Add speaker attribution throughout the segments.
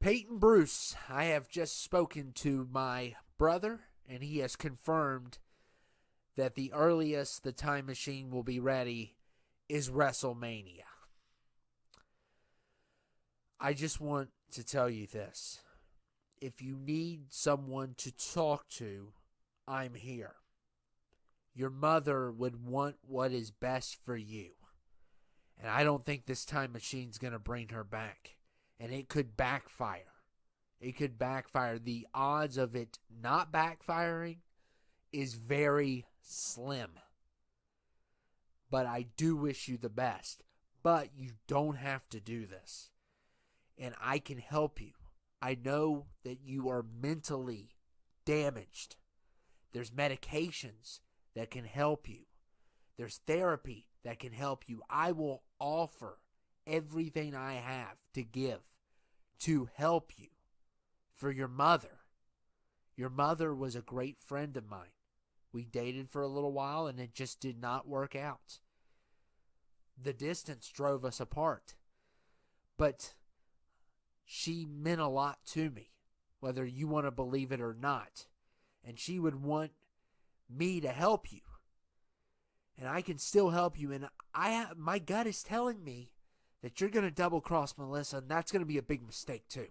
Speaker 1: Peyton Bruce, I have just spoken to my brother, and he has confirmed that the earliest the time machine will be ready is WrestleMania. I just want to tell you this. If you need someone to talk to, I'm here. Your mother would want what is best for you. And I don't think this time machine's going to bring her back. And it could backfire. It could backfire. The odds of it not backfiring is very slim. But I do wish you the best. But you don't have to do this. And I can help you. I know that you are mentally damaged. There's medications that can help you. There's therapy that can help you. I will offer everything I have to give to help you for your mother. Your mother was a great friend of mine. We dated for a little while and it just did not work out. The distance drove us apart. But she meant a lot to me, whether you want to believe it or not. And she would want me to help you. And I can still help you. And my gut is telling me that you're going to double-cross Melissa, and that's going to be a big mistake too.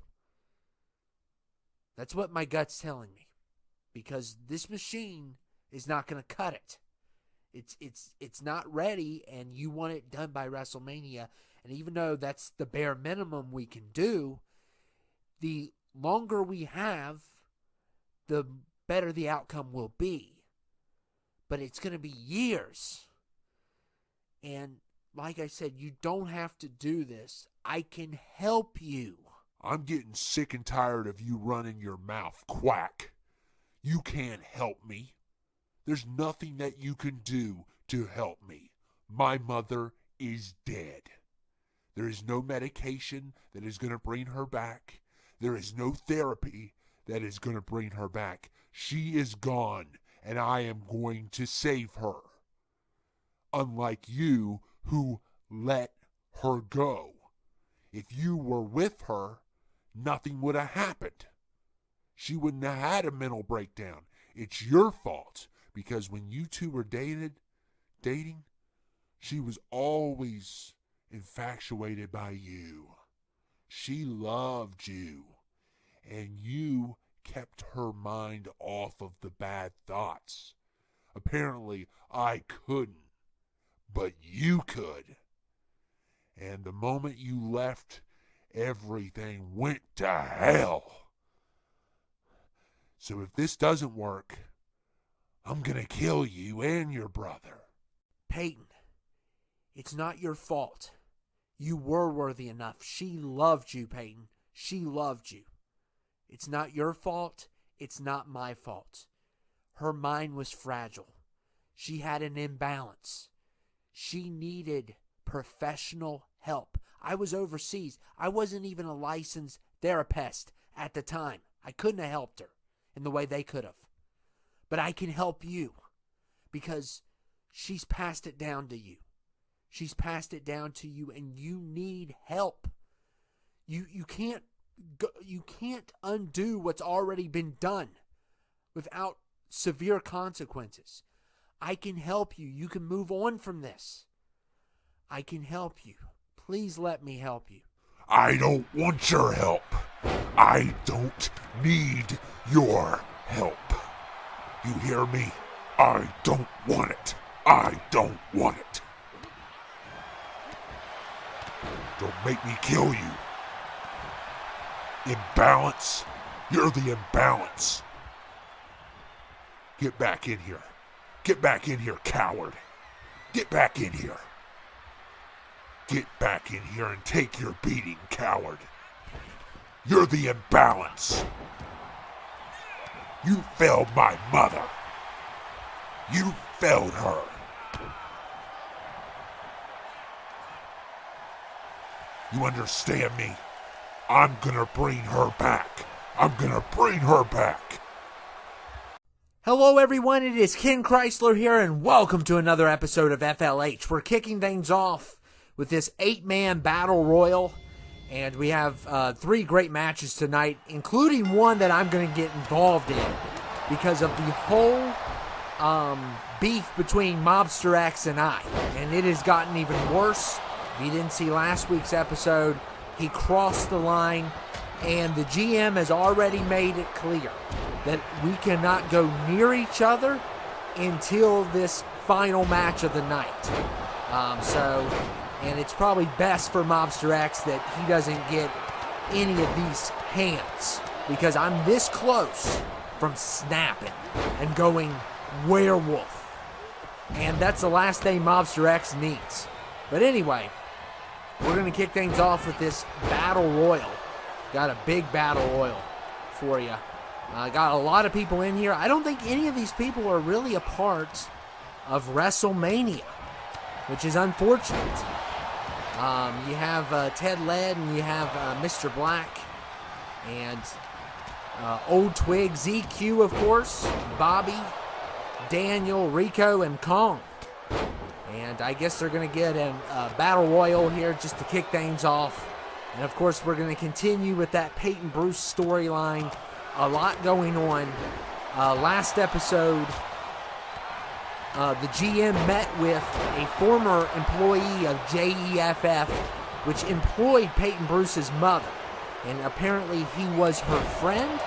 Speaker 1: That's what my gut's telling me. Because this machine is not going to cut it. It's not ready, and you want it done by WrestleMania. And even though that's the bare minimum we can do, the longer we have, the better the outcome will be. But it's going to be years. And like I said, you don't have to do this. I can help you.
Speaker 2: I'm getting sick and tired of you running your mouth, quack. You can't help me. There's nothing that you can do to help me. My mother is dead. There is no medication that is going to bring her back. There is no therapy that is going to bring her back. She is gone, and I am going to save her. Unlike you, who let her go. If you were with her, nothing would have happened. She wouldn't have had a mental breakdown. It's your fault, because when you two were dating, she was always infatuated by you. She loved you, and you kept her mind off of the bad thoughts. Apparently, I couldn't, but you could. And the moment you left, everything went to hell. So if this doesn't work, I'm gonna kill you and your brother.
Speaker 1: Peyton, it's not your fault. You were worthy enough. She loved you, Peyton. She loved you. It's not your fault. It's not my fault. Her mind was fragile. She had an imbalance. She needed professional help. I was overseas. I wasn't even a licensed therapist at the time. I couldn't have helped her in the way they could have. But I can help you because she's passed it down to you. She's passed it down to you, and you need help. You can't undo what's already been done without severe consequences. I can help you. You can move on from this. I can help you. Please let me help you.
Speaker 2: I don't want your help. I don't need your help. You hear me? I don't want it. I don't want it. Don't make me kill you. Imbalance. You're the imbalance. Get back in here. Get back in here, coward. Get back in here. Get back in here and take your beating, coward. You're the imbalance. You failed my mother. You failed her. You understand me? I'm gonna bring her back. I'm gonna bring her back.
Speaker 1: Hello everyone, it is Ken Chrysler here, and welcome to another episode of FLH. We're kicking things off with this 8-man battle royal, And we have 3 great matches tonight, including one that I'm going to get involved in because of the whole beef between Mobster X and I. And it has gotten even worse. If you didn't see last week's episode, he crossed the line, and the GM has already made it clear that we cannot go near each other until this final match of the night. And it's probably best for Mobster X that he doesn't get any of these hands, because I'm this close from snapping and going werewolf. And that's the last thing Mobster X needs. But anyway, we're going to kick things off with this Battle Royal. Got a big Battle Royal for you. Got a lot of people in here. I don't think any of these people are really a part of WrestleMania, which is unfortunate. You have Ted Led, and you have Mr. Black, and Old Twig, ZQ, of course, Bobby, Daniel, Rico, and Kong. And I guess they're going to get a Battle Royal here just to kick things off. And, of course, we're going to continue with that Peyton Bruce storyline. A lot going on. Last episode, the GM met with a former employee of JEFF, which employed Peyton Bruce's mother. And apparently he was her friend,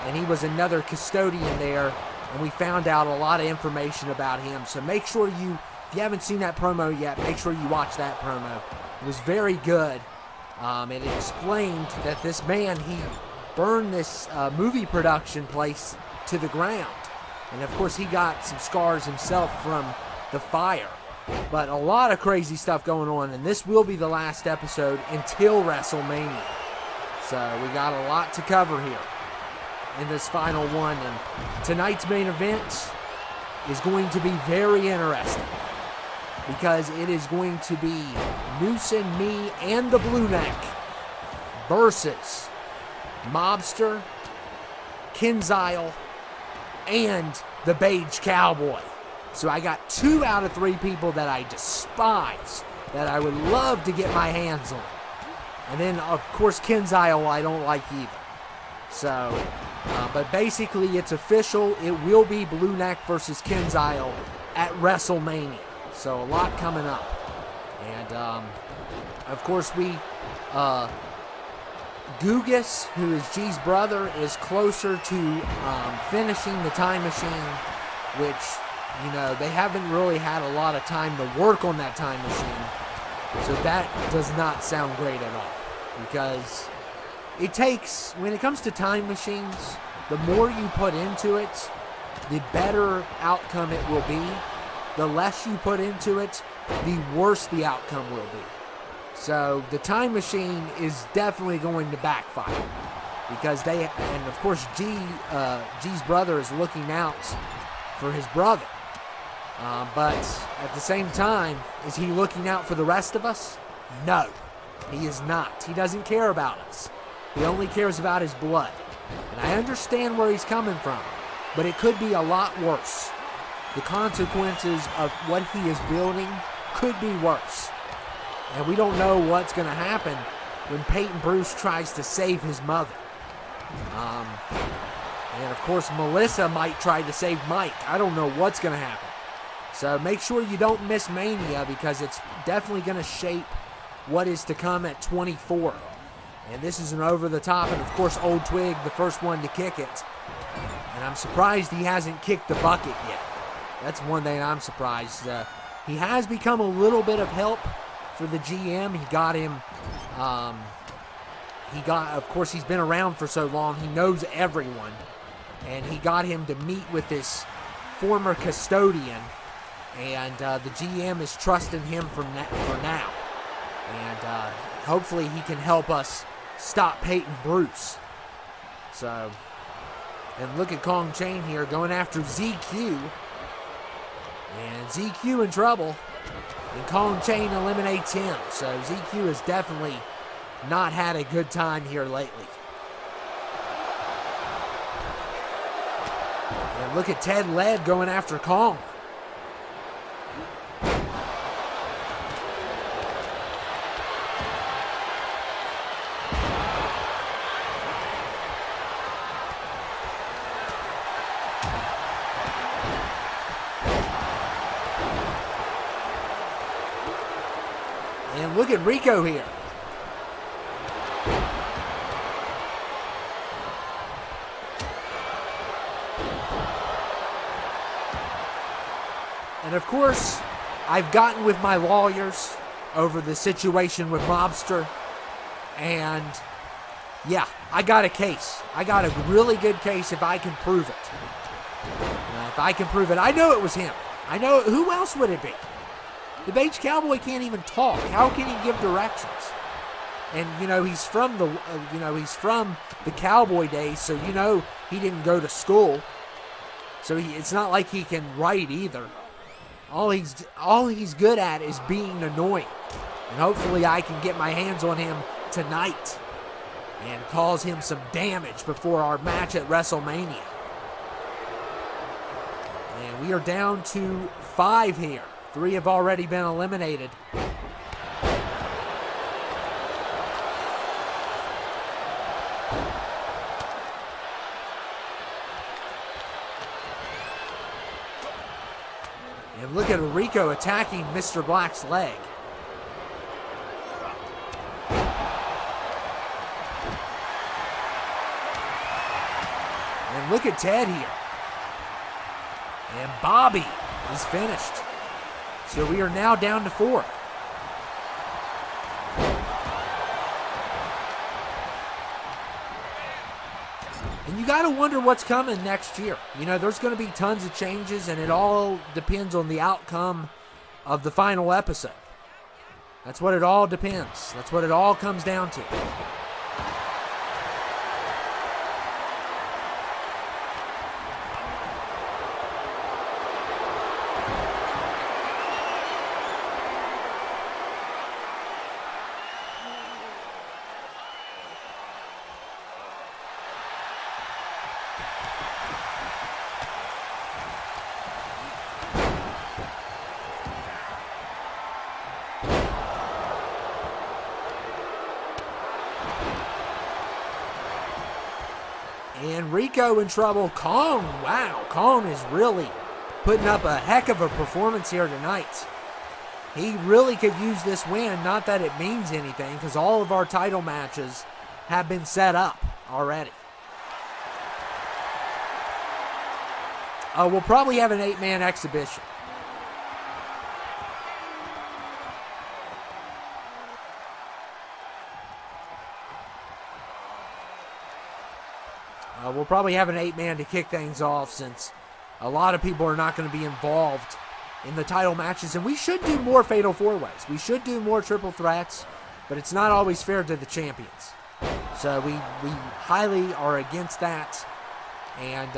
Speaker 1: and he was another custodian there. And we found out a lot of information about him. So make sure if you haven't seen that promo yet, make sure you watch that promo. It was very good. It explained that this man, he burned this movie production place to the ground. And, of course, he got some scars himself from the fire. But a lot of crazy stuff going on, and this will be the last episode until WrestleMania. So we got a lot to cover here in this final one. And tonight's main event is going to be very interesting, because it is going to be Newson, me, and the Blueneck versus Mobster, Kinziel, and the Beige Cowboy. So I got 2 out of 3 people that I despise, that I would love to get my hands on. And then, of course, Kinziel I don't like either. So, but basically it's official. It will be Blueneck versus Kinziel at WrestleMania. So a lot coming up. And, of course, Gugas, who is G's brother, is closer to finishing the time machine, which, you know, they haven't really had a lot of time to work on that time machine. So that does not sound great at all, because it takes, when it comes to time machines, the more you put into it, the better outcome it will be. The less you put into it, the worse the outcome will be. So the time machine is definitely going to backfire, because and of course G's brother is looking out for his brother. But at the same time, is he looking out for the rest of us? No, he is not. He doesn't care about us. He only cares about his blood. And I understand where he's coming from, but it could be a lot worse. The consequences of what he is building could be worse. And we don't know what's going to happen when Peyton Bruce tries to save his mother. And of course, Melissa might try to save Mike. I don't know what's going to happen. So make sure you don't miss Mania, because it's definitely going to shape what is to come at 24. And this is an over-the-top, and of course, Old Twig, the first one to kick it. And I'm surprised he hasn't kicked the bucket yet. That's one thing I'm surprised. He has become a little bit of help for the GM. He got him, of course, he's been around for so long, he knows everyone. And he got him to meet with this former custodian. And the GM is trusting him for now. And hopefully he can help us stop Peyton Bruce. So, and look at Kong Chain here going after ZQ. And ZQ in trouble. And Kong Chain eliminates him. So ZQ has definitely not had a good time here lately. And look at Ted Led going after Kong. And look at Rico here. And of course, I've gotten with my lawyers over the situation with Mobster. And yeah, I got a case. I got a really good case if I can prove it. If I can prove it, I know it was him. I know, who else would it be? The Beige Cowboy can't even talk. How can he give directions? And he's from the cowboy days, so he didn't go to school. So it's not like he can write either. All he's good at is being annoying. And hopefully I can get my hands on him tonight and cause him some damage before our match at WrestleMania. And we are down to 5 here. 3 have already been eliminated. And look at Rico attacking Mr. Black's leg. And look at Ted here. And Bobby is finished. So we are now down to 4. And you got to wonder what's coming next year. There's going to be tons of changes, and it all depends on the outcome of the final episode. That's what it all depends. That's what it all comes down to. And Rico in trouble. Kong, wow, Kong is really putting up a heck of a performance here tonight. He really could use this win, not that it means anything, because all of our title matches have been set up already. We'll probably have an 8-man exhibition. We'll probably have an 8-man to kick things off, since a lot of people are not going to be involved in the title matches. And we should do more Fatal 4-Ways. We should do more triple threats, but it's not always fair to the champions. So we highly are against that. And,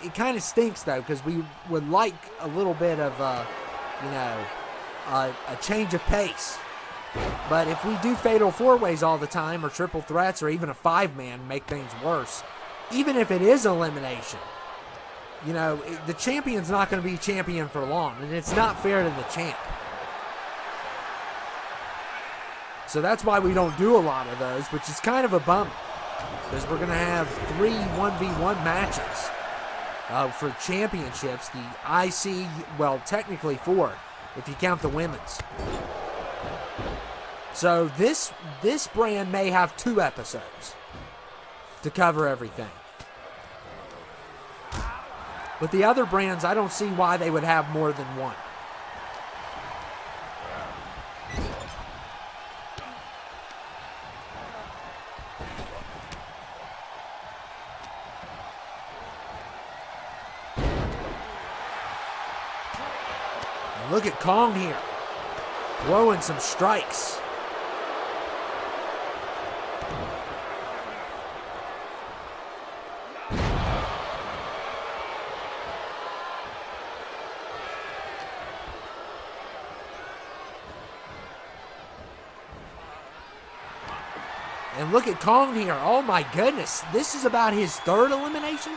Speaker 1: it kind of stinks, though, because we would like a little bit of, a change of pace. But if we do Fatal 4-Ways all the time, or triple threats, or even a 5-man, make things worse, even if it is elimination, the champion's not going to be champion for long, and it's not fair to the champ. So that's why we don't do a lot of those, which is kind of a bummer, because we're going to have 3 1v1 matches for championships. The IC, well, technically 4, if you count the women's. So this brand may have 2 episodes to cover everything. But the other brands, I don't see why they would have more than 1. And look at Kong here, throwing some strikes. And look at Kong here. Oh my goodness. This is about his 3rd elimination?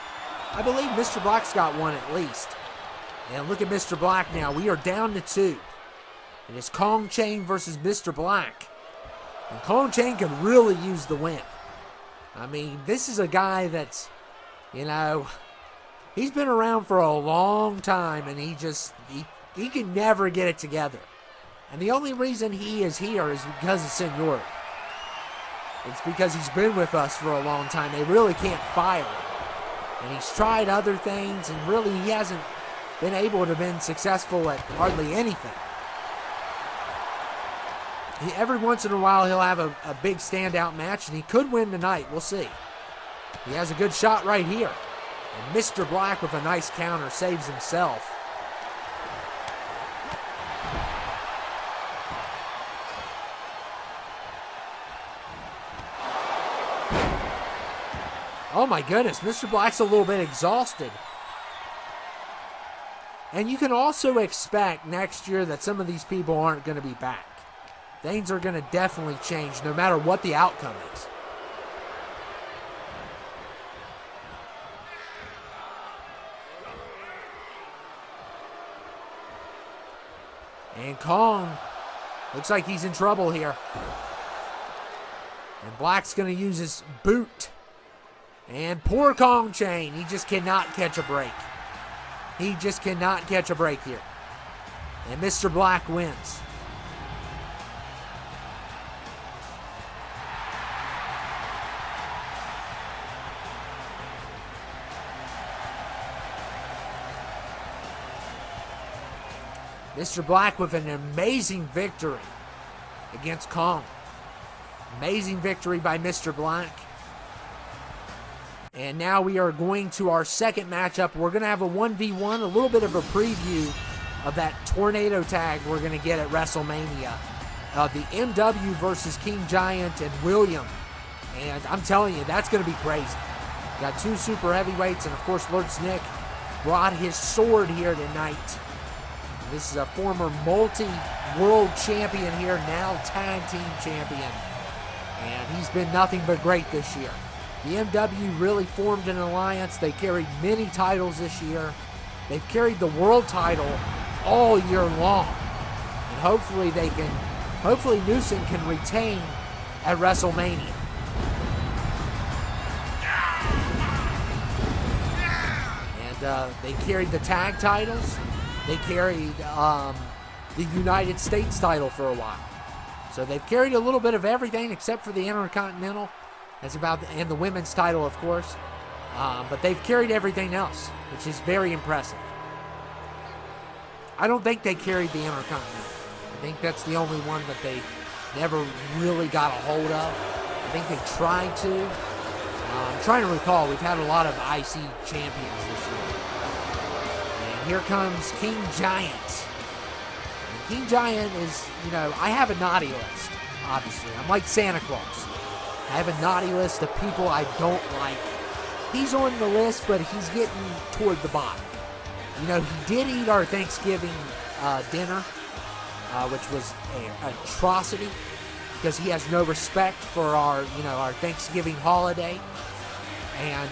Speaker 1: I believe Mr. Black's got 1 at least. And look at Mr. Black now. We are down to 2. And it's Kong Chain versus Mr. Black. And Kong Chain can really use the win. I mean, this is a guy that's, he's been around for a long time, and he can never get it together. And the only reason he is here is because of seniority. It's because he's been with us for a long time. They really can't fire him. And he's tried other things, and really he hasn't been able to be successful at hardly anything. Every once in a while he'll have a big standout match, and he could win tonight. We'll see. He has a good shot right here. And Mr. Black with a nice counter saves himself. Oh my goodness, Mr. Black's a little bit exhausted. And you can also expect next year that some of these people aren't going to be back. Things are going to definitely change no matter what the outcome is. And Kong looks like he's in trouble here. And Black's going to use his boot. And poor Kong Chain. He just cannot catch a break. He just cannot catch a break here. And Mr. Black wins. Mr. Black with an amazing victory against Kong. Amazing victory by Mr. Black. And now we are going to our second matchup. We're going to have a 1v1, a little bit of a preview of that tornado tag we're going to get at WrestleMania. The MW versus King Giant and William. And I'm telling you, that's going to be crazy. Got two super heavyweights, and of course, Lurtz Nick brought his sword here tonight. This is a former multi-world champion here, now tag team champion. And he's been nothing but great this year. The MW really formed an alliance. They carried many titles this year. They've carried the world title all year long. And hopefully Newson can retain at WrestleMania. And they carried the tag titles. They carried the United States title for a while. So they've carried a little bit of everything except for the Intercontinental. And the women's title, of course. But they've carried everything else, which is very impressive. I don't think they carried the Intercontinental. I think that's the only one that they never really got a hold of. I think they tried to. I'm trying to recall. We've had a lot of IC champions this year. And here comes King Giant. And King Giant is, I have a naughty list, obviously. I'm like Santa Claus. I have a naughty list of people I don't like. He's on the list, but he's getting toward the bottom. He did eat our Thanksgiving dinner, which was an atrocity because he has no respect for our Thanksgiving holiday. And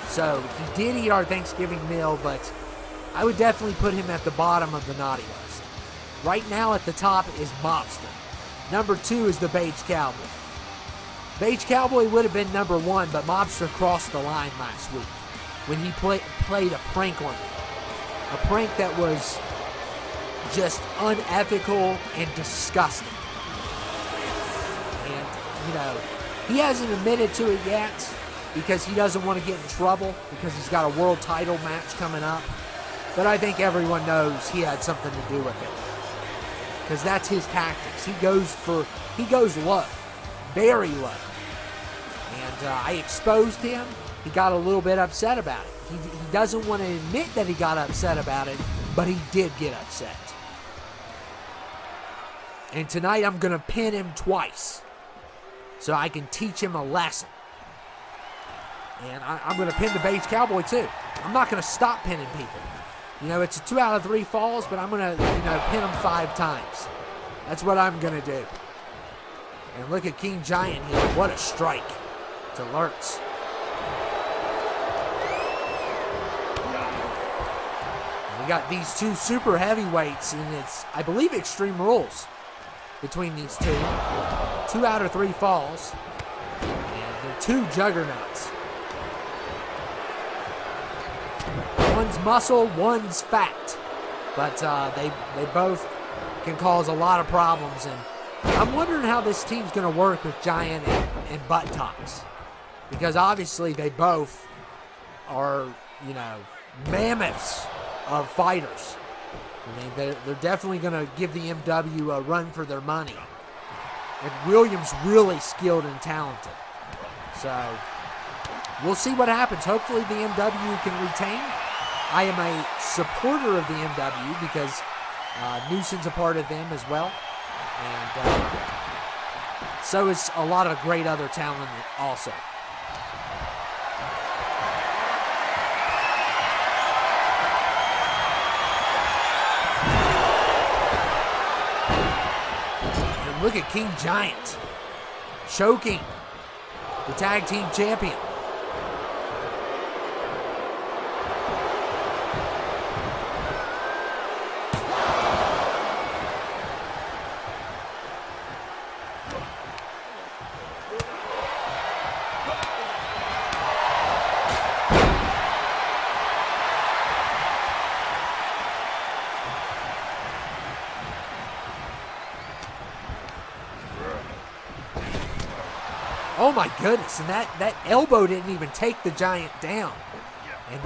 Speaker 1: so he did eat our Thanksgiving meal, but I would definitely put him at the bottom of the naughty list. Right now at the top is Mobster. Number 2 is the Beige Cowboy. Beige Cowboy would have been number 1, but Mobster crossed the line last week when he played a prank on me. A prank that was just unethical and disgusting. And, he hasn't admitted to it yet because he doesn't want to get in trouble because he's got a world title match coming up. But I think everyone knows he had something to do with it. Because that's his tactics. He goes low. Very low. And I exposed him. He got a little bit upset about it. He doesn't want to admit that he got upset about it, but he did get upset. And tonight I'm going to pin him twice so I can teach him a lesson. And I'm going to pin the Beige Cowboy too. I'm not going to stop pinning people. It's a 2 out of 3 falls, but I'm going to, pin him 5 times. That's what I'm going to do. And look at King Giant here. What a strike to Lurtz. We got these 2 super heavyweights, and it's, I believe, Extreme Rules between these 2. 2 out of 3 falls. And they're 2 juggernauts. One's muscle, one's fat. But they both can cause a lot of problems. And I'm wondering how this team's going to work with Giant and Buttocks. Because obviously they both are, mammoths of fighters. I mean, they're definitely going to give the MW a run for their money. And Williams really skilled and talented. So we'll see what happens. Hopefully the MW can retain. I am a supporter of the MW because Newson's a part of them as well. And so is a lot of great other talent also. And look at King Giant choking the tag team champion. Oh my goodness, and that elbow didn't even take the Giant down. And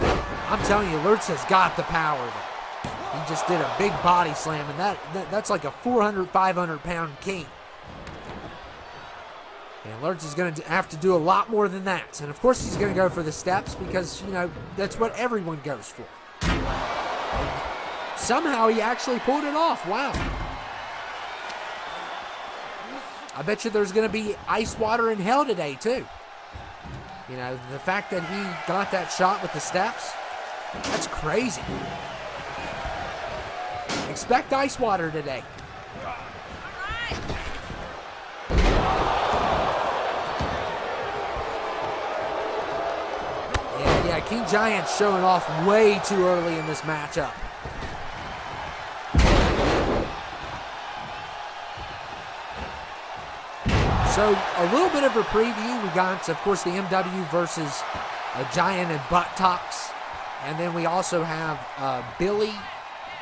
Speaker 1: I'm telling you, Lurtz has got the power there. He just did a big body slam, and that's like a 400, 500 pound king. And Lurtz is going to have to do a lot more than that. And of course he's going to go for the steps because, that's what everyone goes for. And somehow he actually pulled it off. Wow. I bet you there's going to be ice water in hell today, too. The fact that he got that shot with the steps, that's crazy. Expect ice water today. Yeah, King Giant's showing off way too early in this matchup. So a little bit of a preview. We got, of course, the MW versus Giant and Buttocks. And then we also have Billy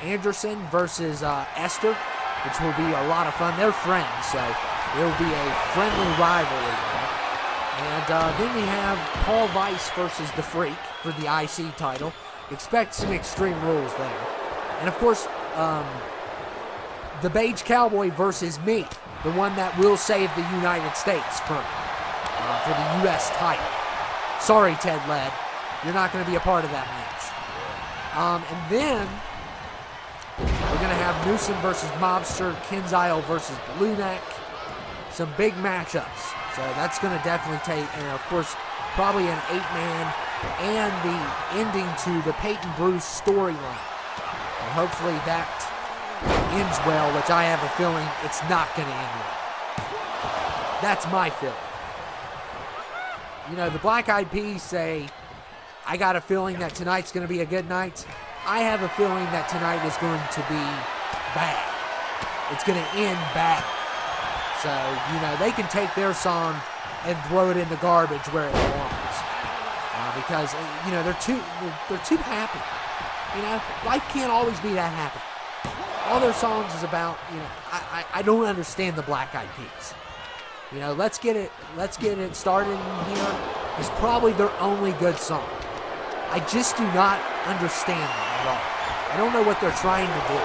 Speaker 1: Anderson versus Esther, which will be a lot of fun. They're friends, so it will be a friendly rivalry. And then we have Paul Weiss versus The Freak for the IC title. Expect some extreme rules there. And, of course, the Beige Cowboy versus me. The one that will save the United States for the U.S. title. Sorry, Ted Ladd. You're not going to be a part of that match. And then we're going to have Newson versus Mobster, Kinziel versus Blueneck. Some big matchups. So that's going to definitely take, and of course, probably an 8-man and the ending to the Peyton Bruce storyline. And hopefully that ends well, which I have a feeling it's not going to end well. That's my feeling. The Black Eyed Peas say, I got a feeling that tonight's going to be a good night. I have a feeling that tonight is going to be bad. It's going to end bad. So, they can take their song and throw it in the garbage where it belongs. Because, they're too happy. Life can't always be that happy. All their songs is about, I don't understand the Black Eyed Peas. Let's get it started in here. It's probably their only good song. I just do not understand them at all. I don't know what they're trying to do.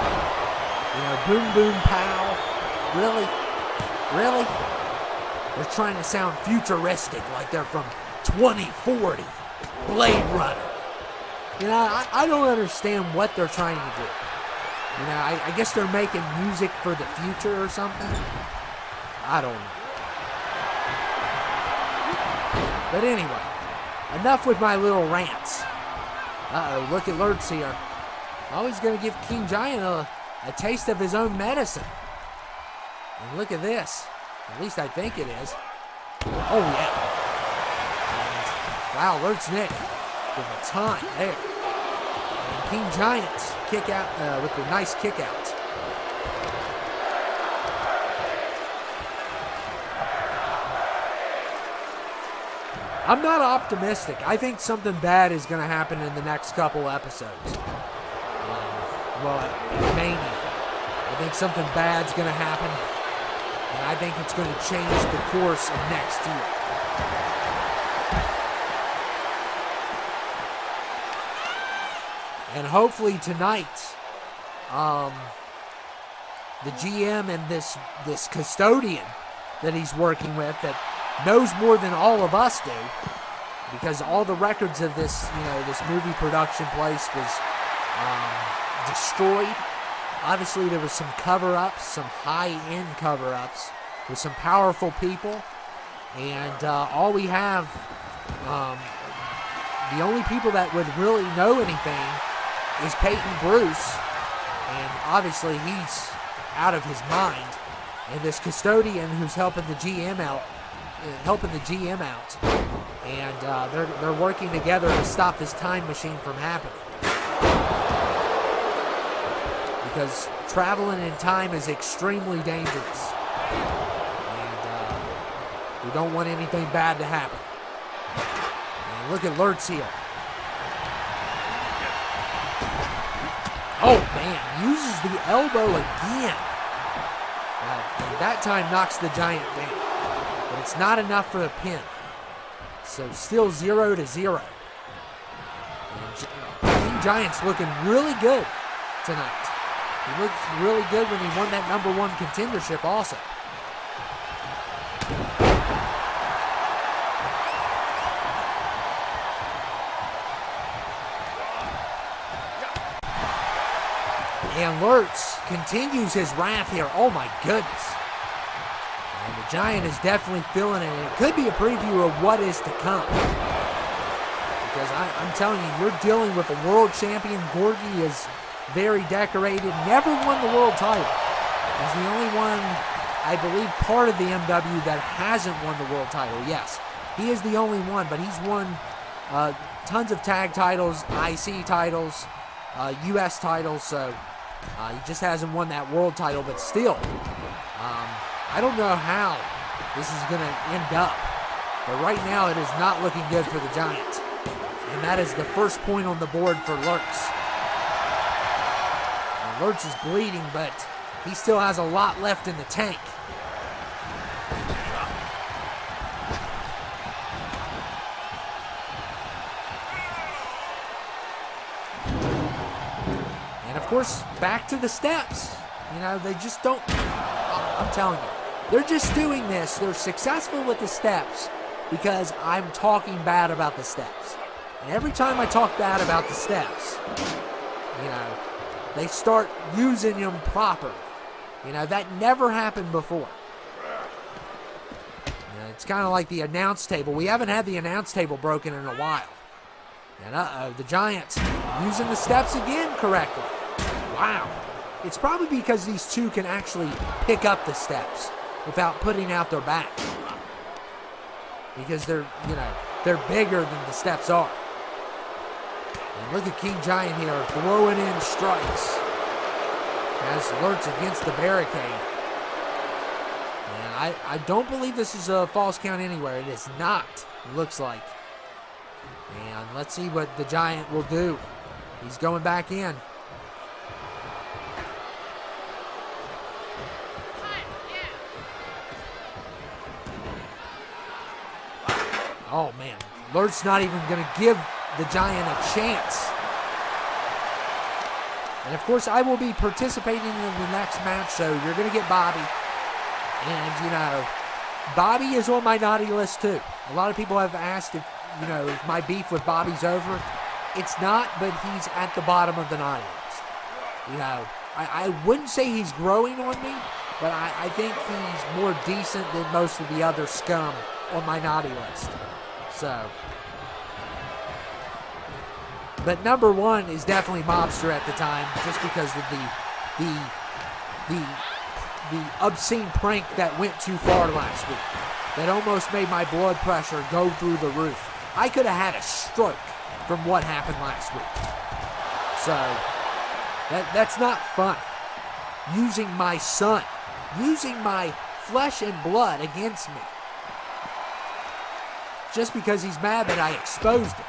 Speaker 1: Boom Boom Pow. Really? Really? They're trying to sound futuristic like they're from 2040. Blade Runner. I don't understand what they're trying to do. I guess they're making music for the future or something. I don't know. But anyway, enough with my little rants. Uh-oh, look at Lurtz here. Oh, he's going to give King Giant a taste of his own medicine. And look at this. At least I think it is. Oh, yeah. And, wow, Lurtz Nick with a ton there. And King Giant kick out with a nice kick out. I'm not optimistic. I think something bad is going to happen in the next couple episodes. Well, Mania. I think something bad's going to happen, and I think it's going to change the course of next year. And hopefully tonight, the GM and this custodian that he's working with that knows more than all of us do, because all the records of this, this movie production place was destroyed. Obviously, there was some cover-ups, some high-end cover-ups with some powerful people, and all we have, the only people that would really know anything is Peyton Bruce, and obviously he's out of his mind, and this custodian who's helping the GM out, and they're working together to stop this time machine from happening. Because traveling in time is extremely dangerous, and we don't want anything bad to happen. And look at Lurtz here. Oh man, uses the elbow again. And that time knocks the Giant down, but it's not enough for a pin. So still 0-0. And Giant's looking really good tonight. He looked really good when he won that #1 contendership also. And Lurtz continues his wrath here. Oh my goodness. And the Giant is definitely feeling it. And it could be a preview of what is to come. Because I'm telling you, you're dealing with a world champion. Gorgie is very decorated, never won the world title. He's the only one, I believe, part of the MW that hasn't won the world title. Yes, he is the only one, but he's won tons of tag titles, IC titles, US titles, so he just hasn't won that world title, but still, I don't know how this is going to end up, but right now it is not looking good for the Giant, and that is the first point on the board for Lurtz. Lurtz is bleeding, but he still has a lot left in the tank. And of course, back to the steps. They just don't, I'm telling you, they're just doing this. They're successful with the steps because I'm talking bad about the steps. And every time I talk bad about the steps, they start using them properly. That never happened before. It's kind of like the announce table. We haven't had the announce table broken in a while. And the Giants using the steps again correctly. Wow. It's probably because these two can actually pick up the steps without putting out their back. Because they're bigger than the steps are. And look at King Giant here throwing in strikes as Lurtz against the barricade. And I don't believe this is a false count anywhere. It is not, it looks like. And let's see what the Giant will do. He's going back in. Oh man, Lurtz not even going to give the Giant a chance. And of course, I will be participating in the next match, so you're going to get Bobby. And, Bobby is on my naughty list too. A lot of people have asked if, if my beef with Bobby's over. It's not, but he's at the bottom of the naughty list. I wouldn't say he's growing on me, but I think he's more decent than most of the other scum on my naughty list. So, but #1 is definitely Mobster at the time, just because of the obscene prank that went too far last week. That almost made my blood pressure go through the roof. I could have had a stroke from what happened last week. So, that's not fun. Using my son, using my flesh and blood against me. Just because he's mad that I exposed him.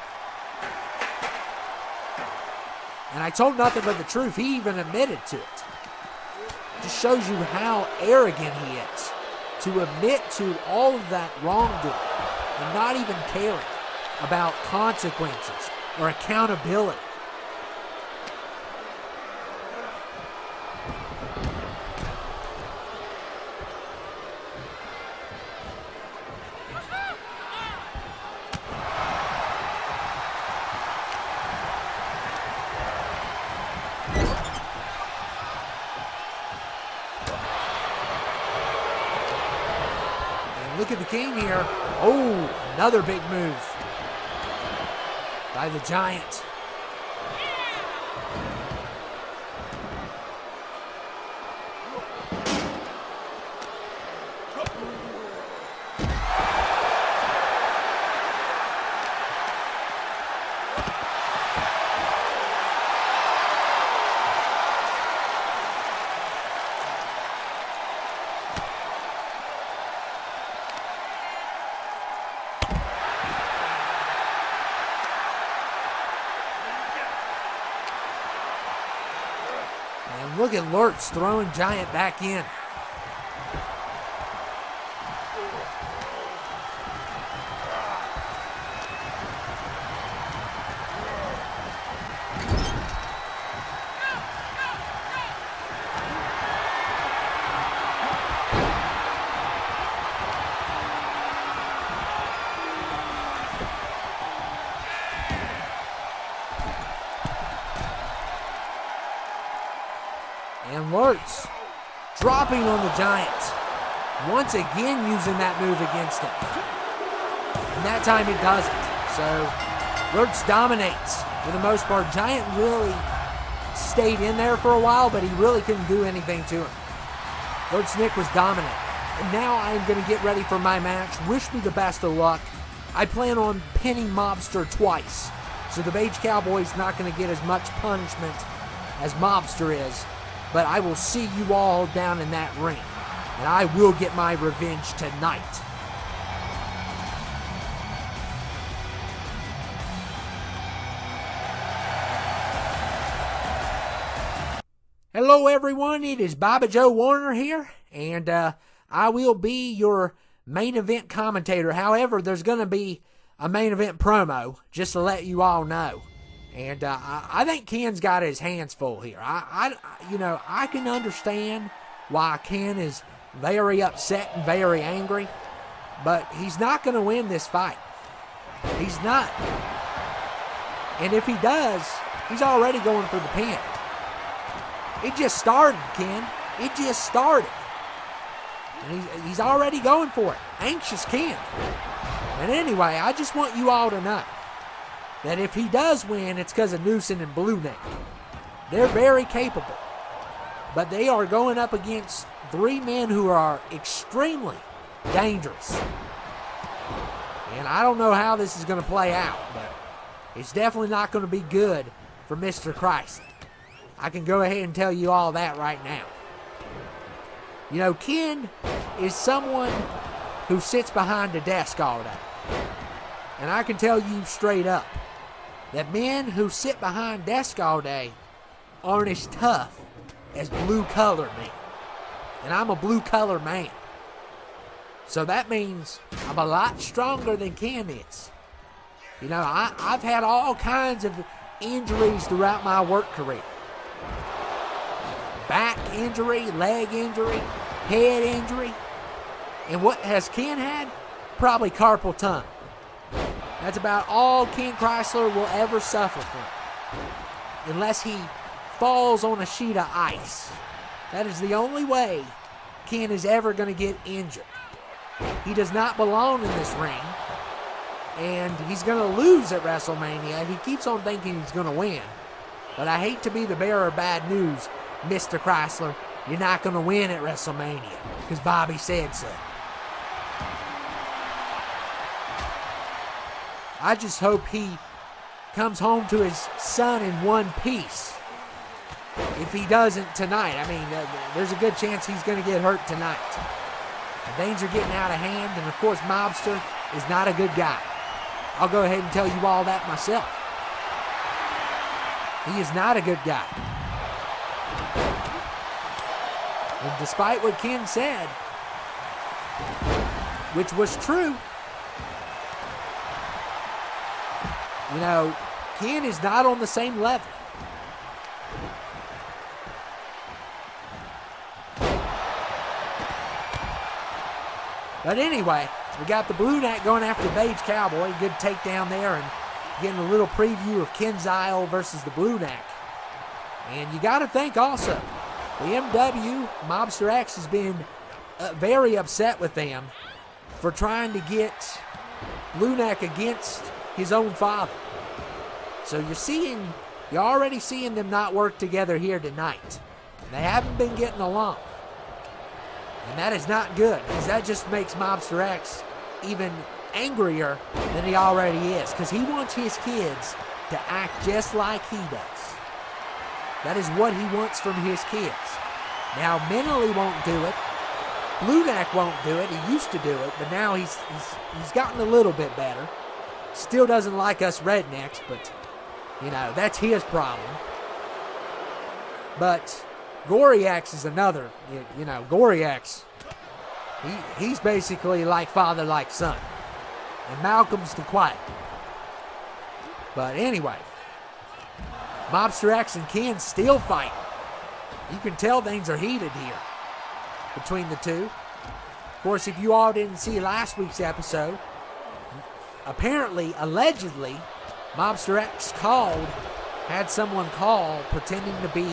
Speaker 1: And I told nothing but the truth. He even admitted to it. Just shows you how arrogant he is to admit to all of that wrongdoing and not even caring about consequences or accountability. Look at the king here. Oh, another big move by the Giant. And look at Lurtz throwing Giant back in. And Lurtz dropping on the Giant. Once again using that move against him. And that time it doesn't. So Lurtz dominates for the most part. Giant really stayed in there for a while, but he really couldn't do anything to him. Lurtz Nick was dominant. And now I'm going to get ready for my match. Wish me the best of luck. I plan on pinning Mobster twice. So the Beige Cowboy is not going to get as much punishment as Mobster is. But I will see you all down in that ring. And I will get my revenge tonight. Hello everyone, it is Bobby Joe Warner here. And I will be your main event commentator. However, there's going to be a main event promo, just to let you all know. And I think Ken's got his hands full here. I can understand why Ken is very upset and very angry, but he's not going to win this fight. He's not. And if he does, he's already going for the pin. It just started, Ken. It just started. And he's already going for it. Anxious Ken. And anyway, I just want you all to know that if he does win, it's because of Newson and Blueneck. They're very capable. But they are going up against three men who are extremely dangerous. And I don't know how this is going to play out, but it's definitely not going to be good for Mr. Christ. I can go ahead and tell you all that right now. You know, Ken is someone who sits behind a desk all day. And I can tell you straight up that men who sit behind desks all day aren't as tough as blue-collar men. And I'm a blue-collar man. So that means I'm a lot stronger than Ken is. You know, I've had all kinds of injuries throughout my work career. Back injury, leg injury, head injury. And what has Ken had? Probably carpal tunnel. That's about all Ken Chrysler will ever suffer from. Unless he falls on a sheet of ice. That is the only way Ken is ever going to get injured. He does not belong in this ring. And he's going to lose at WrestleMania. He keeps on thinking he's going to win. But I hate to be the bearer of bad news, Mr. Chrysler. You're not going to win at WrestleMania. Because Bobby said so. I just hope he comes home to his son in one piece. If he doesn't tonight, I mean, there's a good chance he's going to get hurt tonight. Things are getting out of hand, and of course, Mobster is not a good guy. I'll go ahead and tell you all that myself. He is not a good guy. And despite what Ken said, which was true, you know, Ken is not on the same level. But anyway, we got the Blueneck going after Beige Cowboy. Good takedown there, and getting a little preview of Kinziel versus the Blueneck. And you got to think also, the MW, Mobster X, has been very upset with them for trying to get Blueneck against his own father. So you're already seeing them not work together here tonight. They haven't been getting along. And that is not good, because that just makes Mobster X even angrier than he already is, because he wants his kids to act just like he does. That is what he wants from his kids. Now, Mentally won't do it. Blueneck won't do it. He used to do it, but now he's gotten a little bit better. Still doesn't like us rednecks, but, you know, that's his problem. But Goriax is another, you know, Goriax, he's basically like father, like son. And Malcolm's the quiet. But anyway, Mobster X and Ken still fighting. You can tell things are heated here between the two. Of course, if you all didn't see last week's episode, apparently, allegedly, Mobster X had someone call pretending to be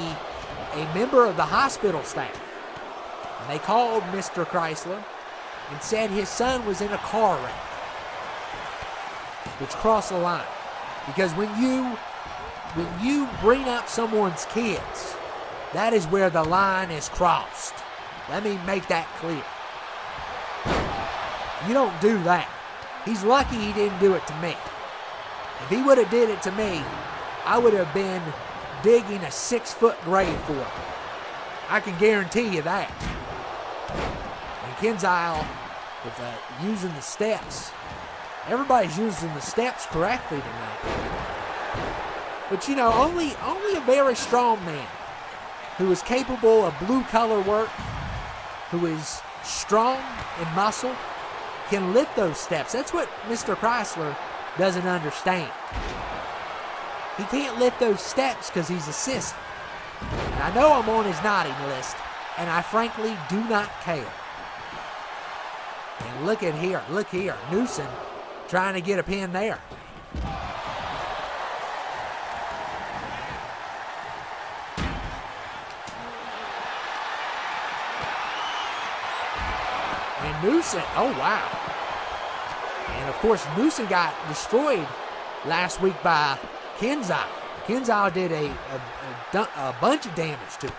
Speaker 1: a member of the hospital staff. And they called Mr. Chrysler and said his son was in a car wreck, which crossed the line. Because when you bring up someone's kids, that is where the line is crossed. Let me make that clear. You don't do that. He's lucky he didn't do it to me. If he would have did it to me, I would have been digging a 6-foot grave for him. I can guarantee you that. And Kinziel, with using the steps, everybody's using the steps correctly tonight. But you know, only a very strong man who is capable of blue collar work, who is strong in muscle, can lift those steps. That's what Mr. Chrysler doesn't understand. He can't lift those steps because he's a sissy. And I know I'm on his naughty list, and I frankly do not care. And look here, Newson trying to get a pin there. And Newson, oh wow. And of course, Newson got destroyed last week by Kinziel. Kinziel did a bunch of damage to him.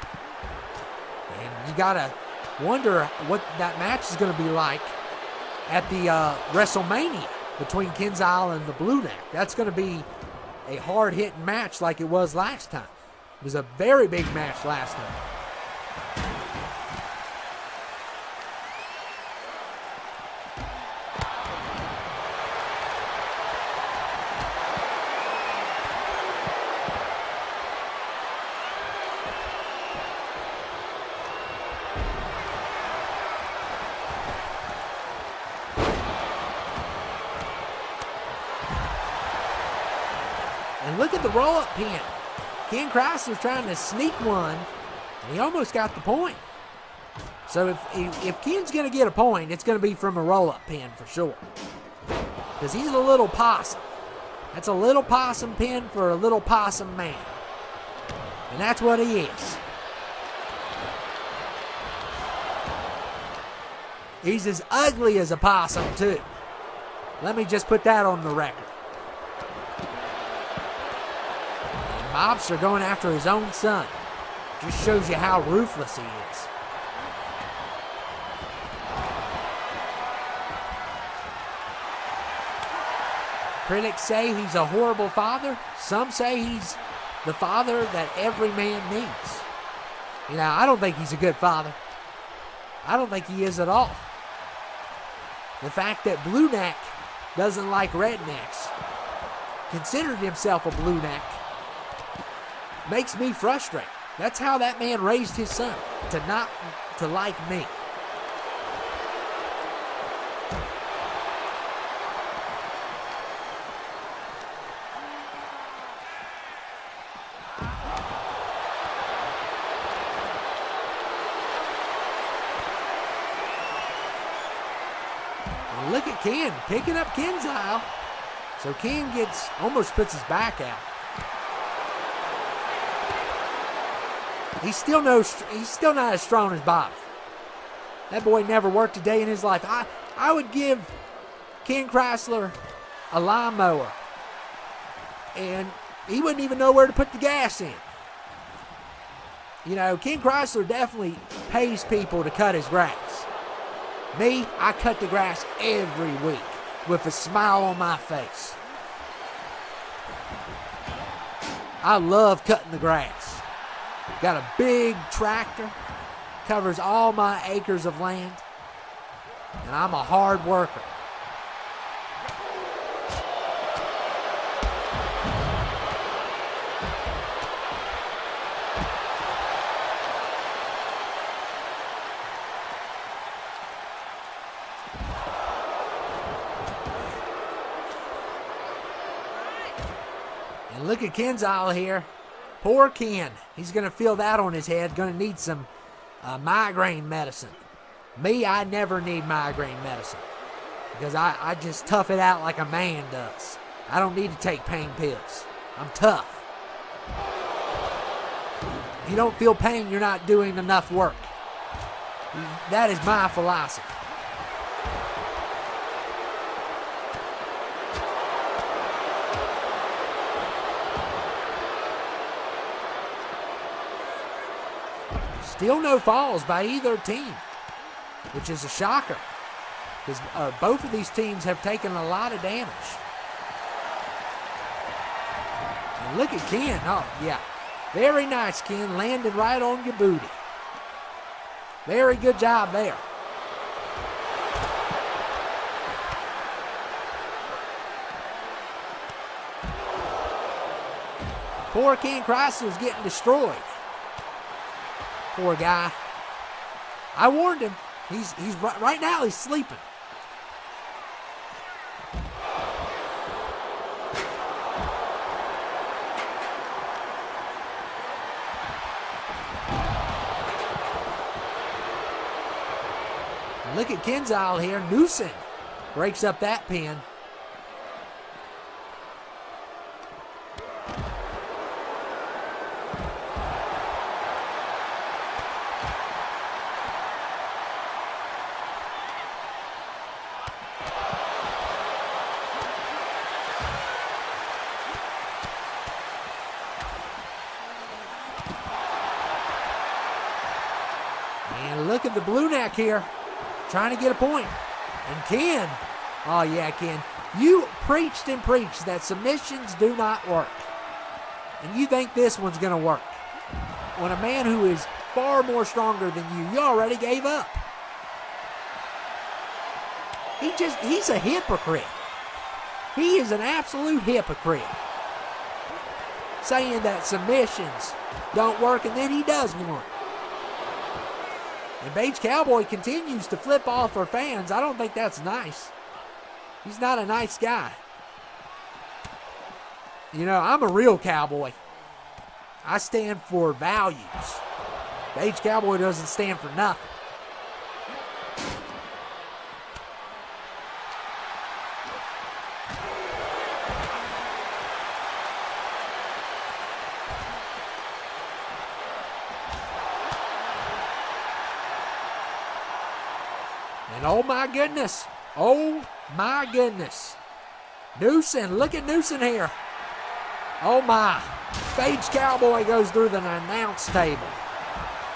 Speaker 1: And you gotta wonder what that match is gonna be like at the WrestleMania between Kinziel and the Blueneck. That's gonna be a hard-hitting match like it was last time. It was a very big match last time. And look at the roll-up pin. Ken Chrysler's trying to sneak one, and he almost got the point. So if Ken's going to get a point, it's going to be from a roll-up pin for sure. Because he's a little possum. That's a little possum pin for a little possum man. And that's what he is. He's as ugly as a possum, too. Let me just put that on the record. Mobster going after his own son. Just shows you how ruthless he is. Critics say he's a horrible father. Some say he's the father that every man needs. You know, I don't think he's a good father. I don't think he is at all. The fact that Blueneck doesn't like rednecks, considered himself a Blueneck, makes me frustrated. That's how that man raised his son, to not to like me. And look at Ken picking up Kinziel. So Ken almost puts his back out. He's still not as strong as Bob. That boy never worked a day in his life. I would give Ken Chrysler a lawnmower, and he wouldn't even know where to put the gas in. You know, Ken Chrysler definitely pays people to cut his grass. Me, I cut the grass every week with a smile on my face. I love cutting the grass. Got a big tractor, covers all my acres of land, and I'm a hard worker. And look at Kinziel here. Poor Ken. He's going to feel that on his head. Going to need some migraine medicine. Me, I never need migraine medicine because I just tough it out like a man does. I don't need to take pain pills. I'm tough. If you don't feel pain, you're not doing enough work. That is my philosophy. Still no falls by either team, which is a shocker because both of these teams have taken a lot of damage. And look at Ken. Oh, yeah. Very nice, Ken. Landed right on your booty. Very good job there. Poor Ken Chrysler's getting destroyed. Poor guy. I warned him. He's right now he's sleeping. Look at Kinziel here. Newson breaks up that pin. And look at the Blueneck here, trying to get a point. And Ken, oh yeah, Ken, you preached and preached that submissions do not work. And you think this one's going to work. When a man who is far more stronger than you already gave up. He's a hypocrite. He is an absolute hypocrite. Saying that submissions don't work, and then he does one. And Beige Cowboy continues to flip off our fans. I don't think that's nice. He's not a nice guy. You know, I'm a real cowboy. I stand for values. Beige Cowboy doesn't stand for nothing. And oh my goodness. Oh my goodness. Newson, look at Newson here. Oh my. Beige Cowboy goes through the announce table.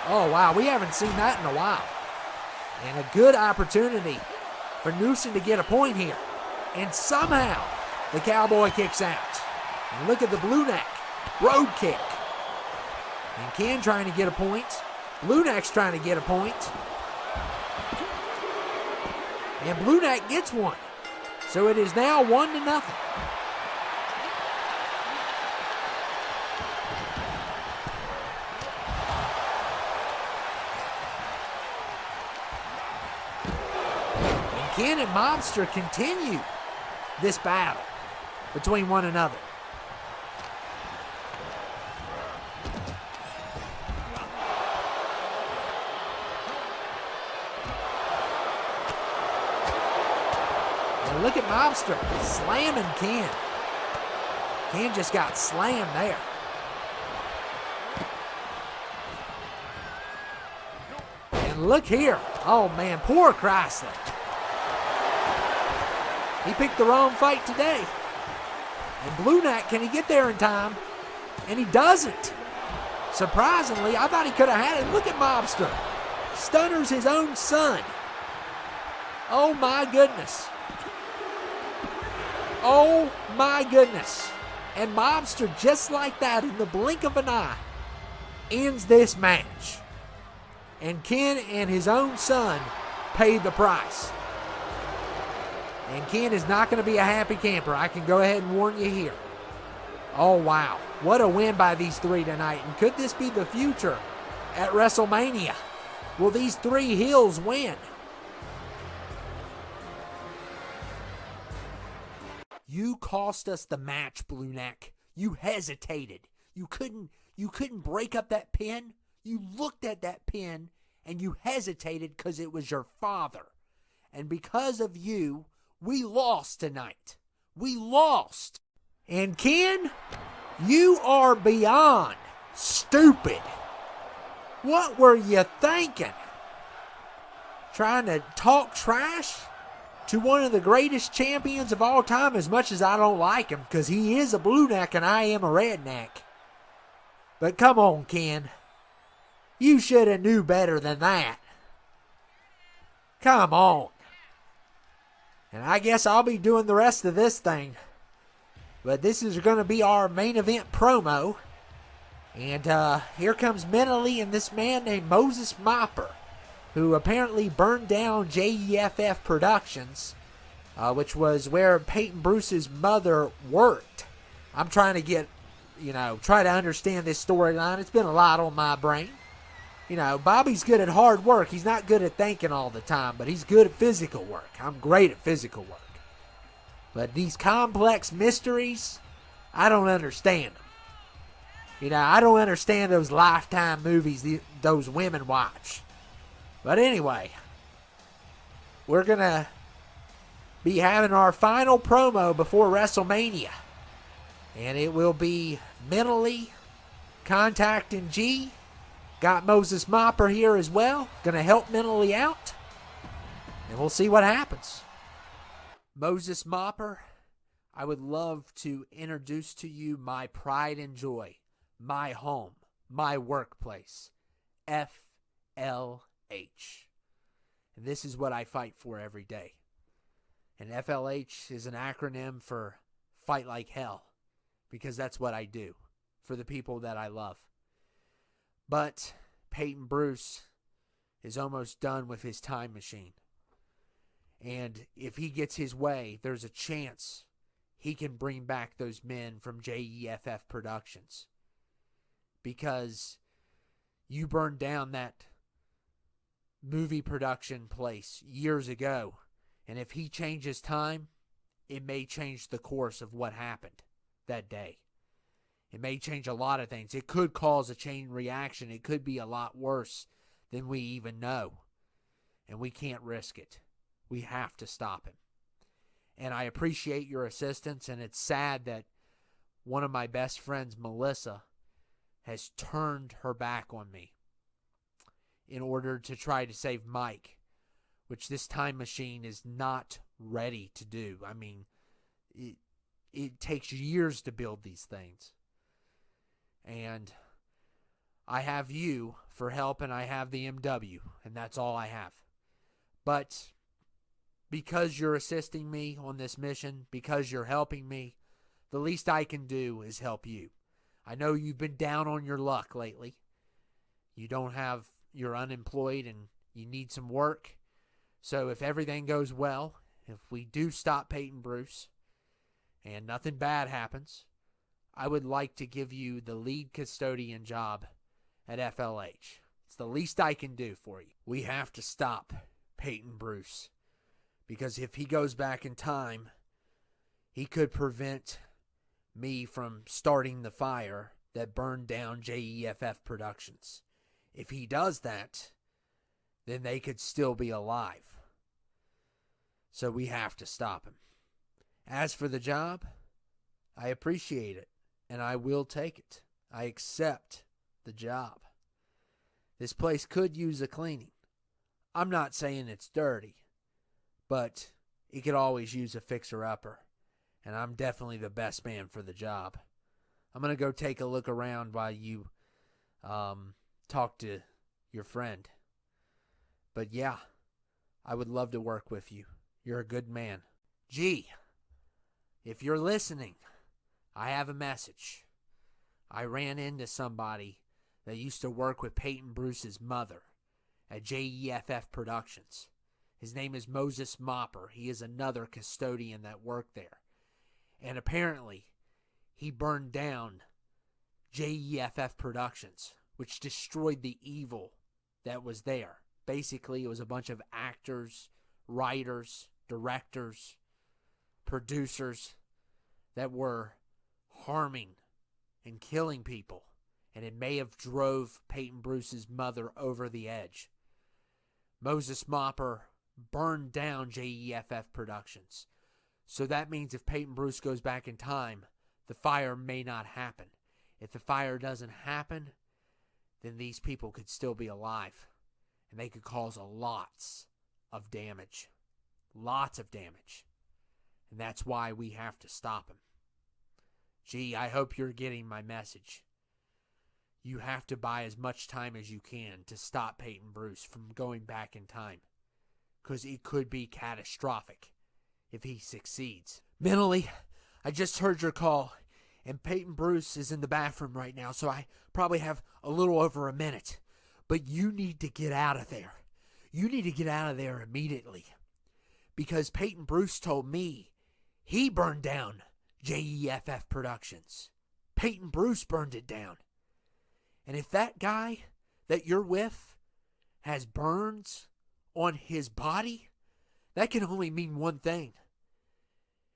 Speaker 1: Oh wow, we haven't seen that in a while. And a good opportunity for Newson to get a point here. And somehow the Cowboy kicks out. And look at the Blueneck road kick. And Ken trying to get a point. Blueneck's trying to get a point. And Blueneck gets one. So it is now 1-0. Ken and Mobster continue this battle between one another. And look at Mobster slamming Ken. Ken just got slammed there. And look here. Oh, man, poor Chrysler. He picked the wrong fight today. And Blueneck, can he get there in time? And he doesn't. Surprisingly, I thought he could have had it. Look at Mobster. Stunners his own son. Oh, my goodness. Oh, my goodness. And Mobster, just like that, in the blink of an eye, ends this match. And Ken and his own son paid the price. And Ken is not going to be a happy camper. I can go ahead and warn you here. Oh, wow. What a win by these three tonight. And could this be the future at WrestleMania? Will these three heels win? You cost us the match, Blueneck. You hesitated. You couldn't break up that pin. You looked at that pin and you hesitated because it was your father. And because of you, we lost tonight. We lost. And Ken, you are beyond stupid. What were you thinking? Trying to talk trash to one of the greatest champions of all time, as much as I don't like him, because he is a Blueneck and I am a redneck. But come on, Ken. You should have knew better than that. Come on. And I guess I'll be doing the rest of this thing. But this is going to be our main event promo. And here comes Mentally and this man named Moses Mopper, who apparently burned down JEFF Productions, which was where Peyton Bruce's mother worked. I'm trying to try to understand this storyline. It's been a lot on my brain. Bobby's good at hard work. He's not good at thinking all the time, but he's good at physical work. I'm great at physical work. But these complex mysteries, I don't understand them. I don't understand those Lifetime movies those women watch. But anyway, we're going to be having our final promo before WrestleMania. And it will be Mentally contacting G. Got Moses Mopper here as well. Going to help Mentally out. And we'll see what happens. Moses Mopper, I would love to introduce to you my pride and joy, my home, my workplace, FLH. And this is what I fight for every day. And FLH is an acronym for Fight Like Hell, because that's what I do for the people that I love. But Peyton Bruce is almost done with his time machine. And if he gets his way, there's a chance he can bring back those men from JEFF Productions. Because you burned down that movie production place years ago. And if he changes time, it may change the course of what happened that day. It may change a lot of things. It could cause a chain reaction. It could be a lot worse than we even know. And we can't risk it. We have to stop him. And I appreciate your assistance. And it's sad that one of my best friends, Melissa, has turned her back on me in order to try to save Mike, which this time machine is not ready to do. I mean, it takes years to build these things. And I have you for help, and I have the MW, and that's all I have. But because you're assisting me on this mission, because you're helping me, the least I can do is help you. I know you've been down on your luck lately. You're unemployed and you need some work. So if everything goes well, if we do stop Peyton Bruce and nothing bad happens, I would like to give you the lead custodian job at FLH. It's the least I can do for you. We have to stop Peyton Bruce Because if he goes back in time, he could prevent me from starting the fire that burned down JEFF Productions. If he does that, then they could still be alive. So we have to stop him. As for the job, I appreciate it, and I will take it. I accept the job. This place could use a cleaning. I'm not saying it's dirty, but it could always use a fixer-upper, and I'm definitely the best man for the job. I'm going to go take a look around while you talk to your friend. But yeah, I would love to work with you. You're a good man. Gee, if you're listening, I have a message. I ran into somebody that used to work with Peyton Bruce's mother at JEFF Productions. His name is Moses Mopper. He is another custodian that worked there. And apparently, he burned down JEFF Productions, which destroyed the evil that was there. Basically, it was a bunch of actors, writers, directors, producers that were harming and killing people. And it may have drove Peyton Bruce's mother over the edge. Moses Mopper burned down JEFF Productions. So that means if Peyton Bruce goes back in time, the fire may not happen. If the fire doesn't happen, then these people could still be alive. And they could cause lots of damage. Lots of damage. And that's why we have to stop them. Gee, I hope you're getting my message. You have to buy as much time as you can to stop Peyton Bruce from going back in time. Because it could be catastrophic if he succeeds. Mentally, I just heard your call, and Peyton Bruce is in the bathroom right now, so I probably have a little over a minute. But you need to get out of there. You need to get out of there immediately. Because Peyton Bruce told me he burned down JEFF Productions. Peyton Bruce burned it down. And if that guy that you're with has burns on his body, that can only mean one thing.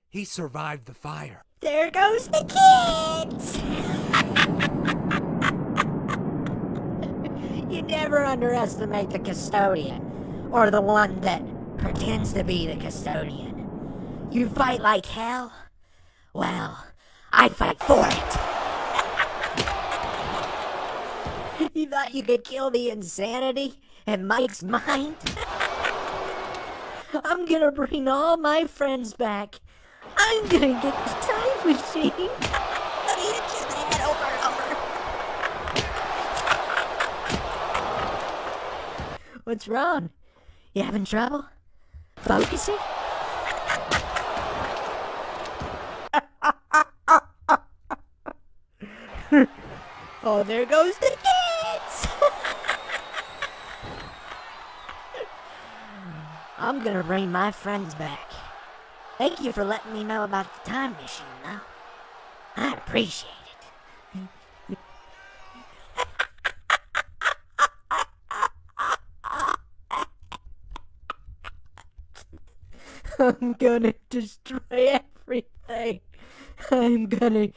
Speaker 1: He survived the fire.
Speaker 3: There goes the kids! You never underestimate the custodian, or the one that pretends to be the custodian. You fight like hell? Well, I fight for it. You thought you could kill the insanity in Mike's mind? I'm gonna bring all my friends back. I'm gonna get the time machine. Let me hit you in the head over and over. What's wrong? You having trouble focusing? Oh, there goes the kids! I'm gonna bring my friends back. Thank you for letting me know about the time machine, though. I appreciate it. I'm gonna destroy everything. I'm gonna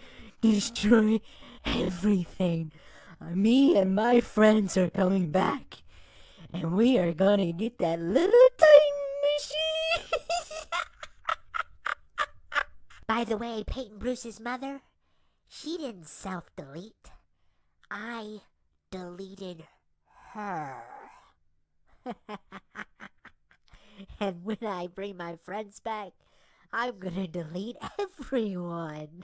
Speaker 3: destroy everything. Me and my friends are coming back. And we are gonna get that little time machine. By the way, Peyton Bruce's mother, she didn't self-delete. I deleted her. And when I bring my friends back, I'm gonna delete everyone.